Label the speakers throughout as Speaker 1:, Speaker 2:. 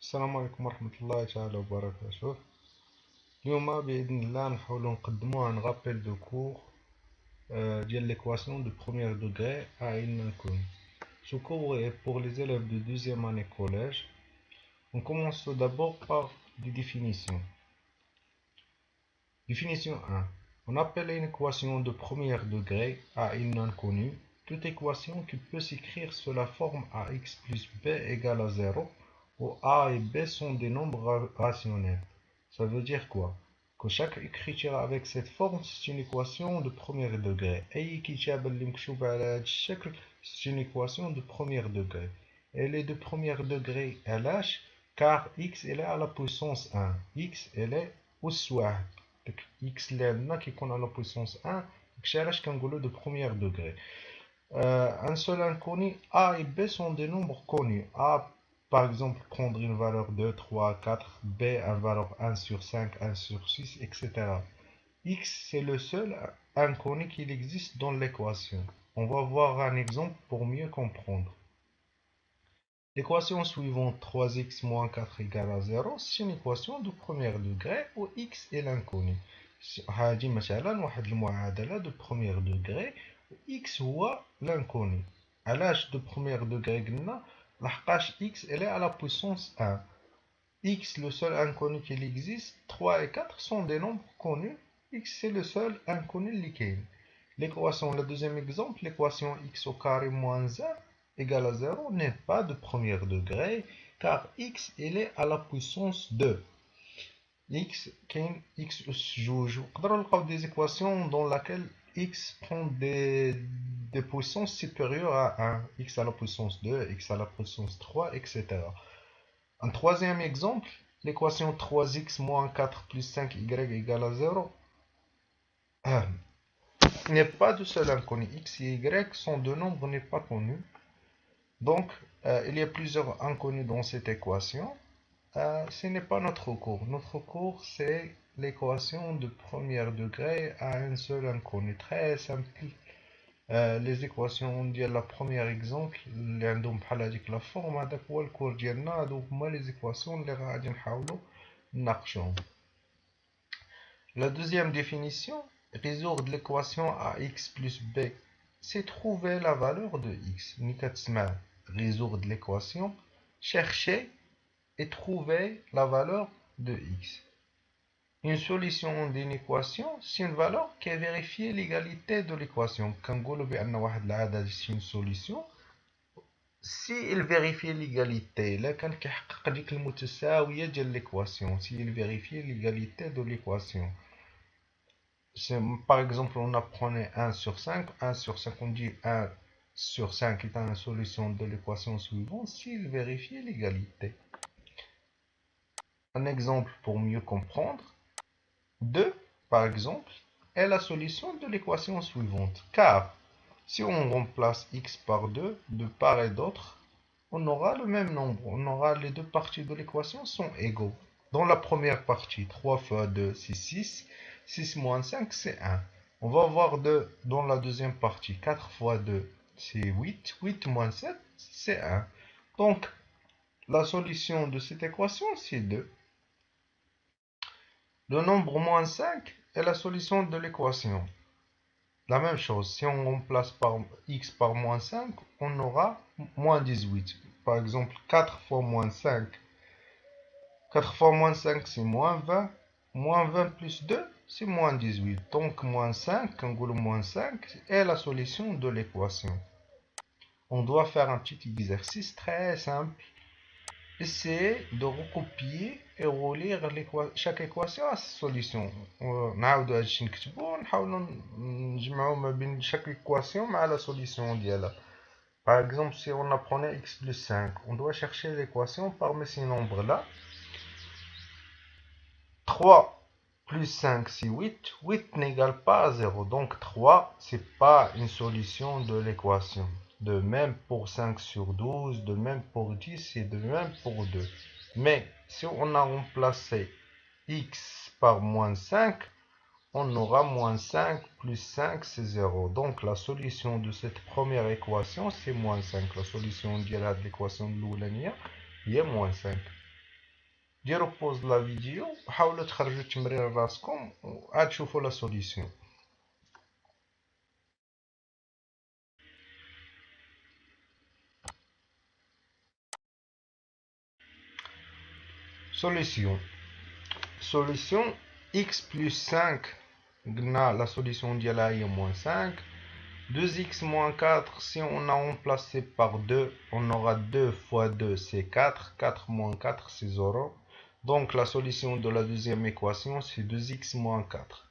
Speaker 1: السلام عليكم ورحمة الله تعالى وبركاته. اليوم بإذن الله نحاولو نقدمو ان غابيل دو كور ديال l'équation de premier degré à une inconnue. Ce cours est pour les élèves de deuxième année collège. On commence tout d'abord par des définitions. Définition 1. On appelle une équation de premier degré à une inconnue toute équation qui peut s'écrire sous la forme ax plus b égale à 0 où a et b sont des nombres rationnels. Ça veut dire quoi? Que chaque écriture avec cette forme, c'est une équation de premier degré. C'est une équation de premier degré. Elle est de premier degré LH car x elle est à la puissance 1. X elle est au soir. X qui est à la puissance 1. De premier degré. Un seul inconnu, A et B sont des nombres connus. A, par exemple, prendre une valeur 2, 3, 4, B, une valeur 1 sur 5, 1 sur 6, etc. X, c'est le seul inconnu qu'il existe dans l'équation. On va voir un exemple pour mieux comprendre. L'équation suivante, 3x moins 4 égale à 0, c'est une équation de premier degré où x est l'inconnu. هذه مثلا واحد المعادلة de premier degré où x هو l'inconnu. علاش de premier degré قلنا؟ لحقاش x elle est à la puissance 1. X, le seul inconnu qu'il existe, 3 et 4 sont des nombres connus. X c'est le seul inconnu qui L'équation, le deuxième exemple, l'équation x au carré moins 1 égale à 0 n'est pas de premier degré car x il est à la puissance 2. X joue. On trouve des équations dans lesquelles x prend des puissances supérieures à 1. X à la puissance 2, x à la puissance 3, etc. Un troisième exemple, l'équation 3x moins 4 plus 5y égale à 0 n'est pas de seul inconnu. X et y sont deux nombres n'est pas connus. Donc, il y a plusieurs inconnus dans cette équation. Ce n'est pas notre cours. Notre cours, c'est l'équation de premier degré à un seul inconnu. Très simple. Les équations de la première exemple, اللي عندهم بحال هذيك la forme, هذاك هو الكور ديالنا. هادو هما les équations اللي غادي نحاولو نناقشوهم. La deuxième définition, résoudre l'équation ax plus b, c'est trouver la valeur de x. Résoudre l'équation, chercher et trouver la valeur de x. Une solution d'une équation, c'est une valeur qui a vérifié l'égalité de l'équation. Quand on dit c'est une solution, si il vérifie l'égalité, là quand il l'équation, si il vérifie l'égalité de l'équation. Par exemple, on apprenait 1 sur 5. 1 sur 5, on dit 1 sur 5 est une solution de l'équation suivante s'il vérifie l'égalité. Un exemple pour mieux comprendre. 2, par exemple, est la solution de l'équation suivante. Car si on remplace x par 2, de part et d'autre, on aura le même nombre. On aura les deux parties de l'équation sont égaux. Dans la première partie, 3 fois 2, c'est 6. 6 moins 5, c'est 1. On va voir dans la deuxième partie. 4 fois 2, c'est 8. 8 moins 7, c'est 1. Donc, la solution de cette équation, c'est 2. Le nombre moins 5 est la solution de l'équation. La même chose, si on remplace par x par moins 5, on aura moins 18. Par exemple, 4 fois moins 5. 4 fois moins 5, c'est moins 20. Moins 20 plus 2, c'est moins 18. Donc, moins 5, quand on moins 5, est la solution de l'équation. On doit faire un petit exercice très simple. Essayez de recopier et relire chaque équation à sa solution. نعاودو هادشي نكتبو ونحاولو نجمعو ما بين chaque équation مع la solution ديالها. Par exemple, si on apprenait x plus 5, on doit chercher l'équation parmi ces nombres-là. 3 plus 5, c'est 8. 8 n'égale pas à 0. Donc 3, c'est pas une solution de l'équation. De même pour 5 sur 12, de même pour 10 et de même pour 2. Mais si on a remplacé x par moins 5, on aura moins 5 plus 5, c'est 0. Donc la solution de cette première équation, c'est moins 5. La solution de l'équation de l'Oulania, il y a moins 5. ديروا بوز لا فيديو وحاولوا تخرجوا التمرين راسكم وعاد شوفوا لا سوليسيون. Solution x plus 5, la solution ديالها هي moins 5. 2x moins 4, si on a remplacé par 2, on aura 2 fois 2, c'est 4. 4 moins 4, c'est 0. Donc la solution de la deuxième équation, c'est 2x moins 4.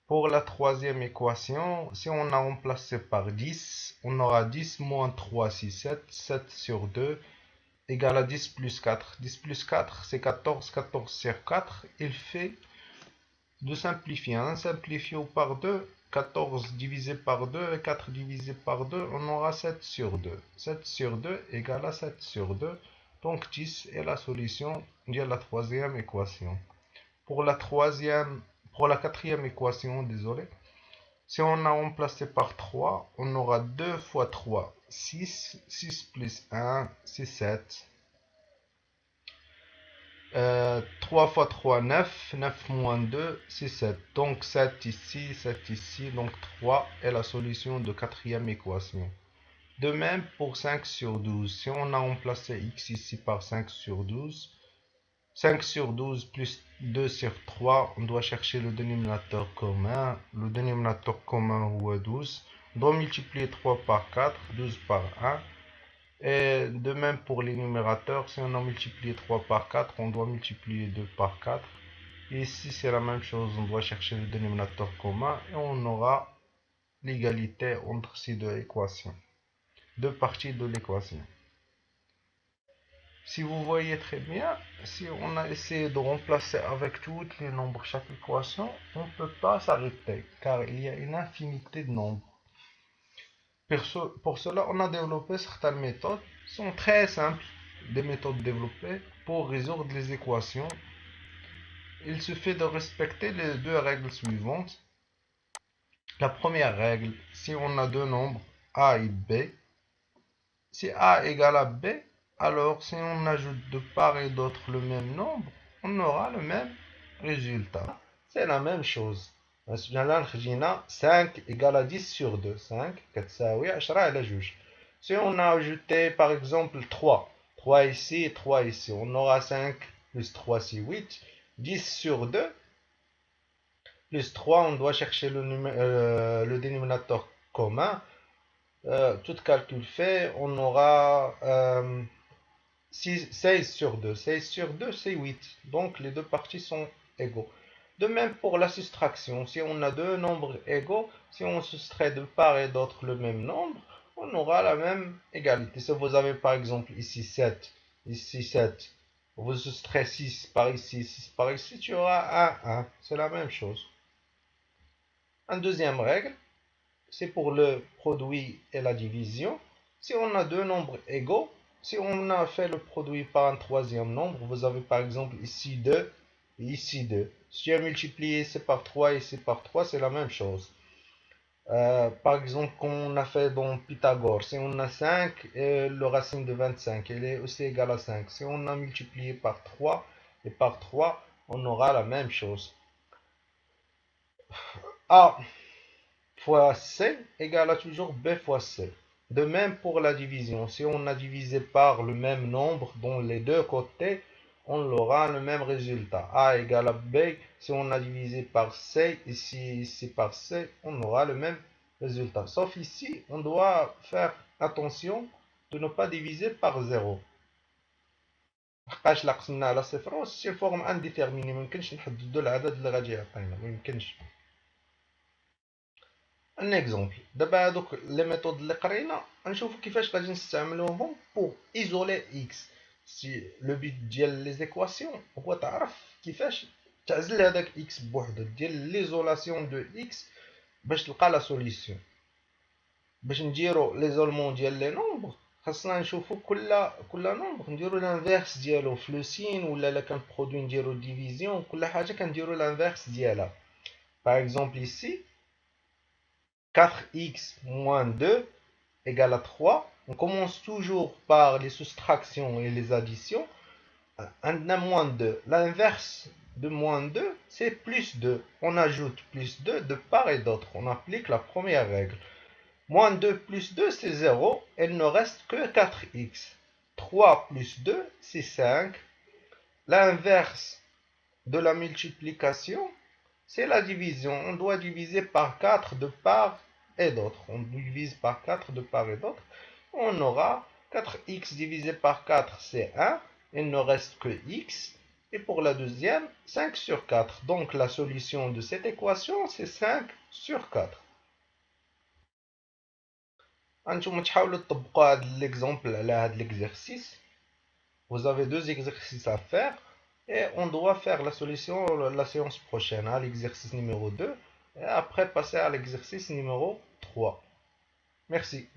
Speaker 1: Pour la troisième équation, si on a remplacé par 10, on aura 10 moins 3, c'est 7. 7 sur 2 égale à 10 plus 4. 10 plus 4, c'est 14. 14 sur 4, il fait de simplifier. On simplifie par 2. 14 divisé par 2 et 4 divisé par 2, on aura 7 sur 2. 7 sur 2 égale à 7 sur 2. Donc 10 est la solution de la troisième équation. Pour la quatrième équation, désolé, si on a remplacé par 3, on aura 2 fois 3, 6. 6 plus 1, c'est 7. 3 fois 3, 9. 9 moins 2, c'est 7. Donc 7 ici, 7 ici. Donc 3 est la solution de quatrième équation. De même pour 5 sur 12. Si on a remplacé x ici par 5 sur 12, 5 sur 12 plus 2 sur 3, on doit chercher le dénominateur commun. Le dénominateur commun est 12. On doit multiplier 3 par 4, 12 par 1. Et de même pour les numérateurs, si on a multiplié 3 par 4, on doit multiplier 2 par 4. Et ici, c'est la même chose, on doit chercher le dénominateur commun et on aura l'égalité entre ces deux équations, deux parties de l'équation. Si vous voyez très bien, si on a essayé de remplacer avec tous les nombres chaque équation, on ne peut pas s'arrêter, car il y a une infinité de nombres. Pour cela, on a développé certaines méthodes qui sont très simples, des méthodes développées pour résoudre les équations. Il suffit de respecter les deux règles suivantes. La première règle, si on a deux nombres a et b, si a égale à b, alors si on ajoute de part et d'autre le même nombre, on aura le même résultat. C'est la même chose. مثلا خدينا 5 égale à 10 sur 2. 5 كتساوي 10 على 2. Si on a ajouté par exemple 3, 3 ici et 3 ici, on aura 5 plus 3 c'est 8. 10 sur 2 plus 3, on doit chercher le dénominateur commun. Tout calcul fait, on aura 16 sur 2. 16 sur 2, c'est 8. Donc les deux parties sont égaux. De même pour la soustraction. Si on a deux nombres égaux, si on soustrait de part et d'autre le même nombre, on aura la même égalité. Si vous avez par exemple ici 7, ici 7, vous soustrayez 6 par ici, 6 par ici, tu auras 1, 1. C'est la même chose. Une deuxième règle, c'est pour le produit et la division. Si on a deux nombres égaux, si on a fait le produit par un troisième nombre, vous avez par exemple ici 2 et ici 2. Si tu as multiplié ici par 3 et ici par 3, c'est la même chose. Par exemple, comme on a fait dans Pythagore, si on a 5, et le racine de 25, elle est aussi égale à 5. Si on a multiplié par 3 et par 3, on aura la même chose. A fois C égale à toujours B fois C. De même pour la division. Si on a divisé par le même nombre dans les deux côtés, on aura le même résultat. A égale à B. Si on a divisé par C, ici par C, on aura le même résultat. Sauf ici, on doit faire attention de ne pas diviser par 0. لحقاش لا قسمنا على صفر سي فورم انديتيرميني ميمكنش نحددو العدد اللي غادي يعطينا ميمكنش. ان اكزومبل دابا هادوك لي ميثود اللي قرينا غنشوفو كيفاش غادي نستعملوهم بور ايزولي اكس. سي لو بيت ديال لي زيكواسيون هو تعرف كيفاش تعزل هذاك اكس بوحدو، ديال ليزولاسيون دو اكس باش تلقى لا سوليسيون. باش نديرو ليزولمون ديال لي نومبر خاصنا نشوفو كل نومبر نديرو لانفيرس ديالو في لو سين، ولا الا كان برودوي نديرو ديفيزيون، كل حاجه كنديرو لانفيرس ديالها. باغ اكزومبل ici 4x moins 2 égale à 3. On commence toujours par les soustractions et les additions. عندنا moins 2. L'inverse de moins 2, c'est plus 2. On ajoute plus 2 de part et d'autre. On applique la première règle. Moins 2 plus 2, c'est 0. Il ne reste que 4x. 3 plus 2, c'est 5. L'inverse de la multiplication, c'est la division. On doit diviser par 4 de part et d'autre. On divise par 4 de part et d'autre. On aura 4x divisé par 4, c'est 1. Il ne reste que x. Et pour la deuxième, 5 sur 4. Donc la solution de cette équation, c'est 5 sur 4. انتم تحاولوا تطبقوا هذا l'exemple على هذا l'exercice. Vous avez deux exercices à faire et on doit faire la solution la séance prochaine, à l'exercice numéro 2 et après passer à l'exercice numéro 3. Merci.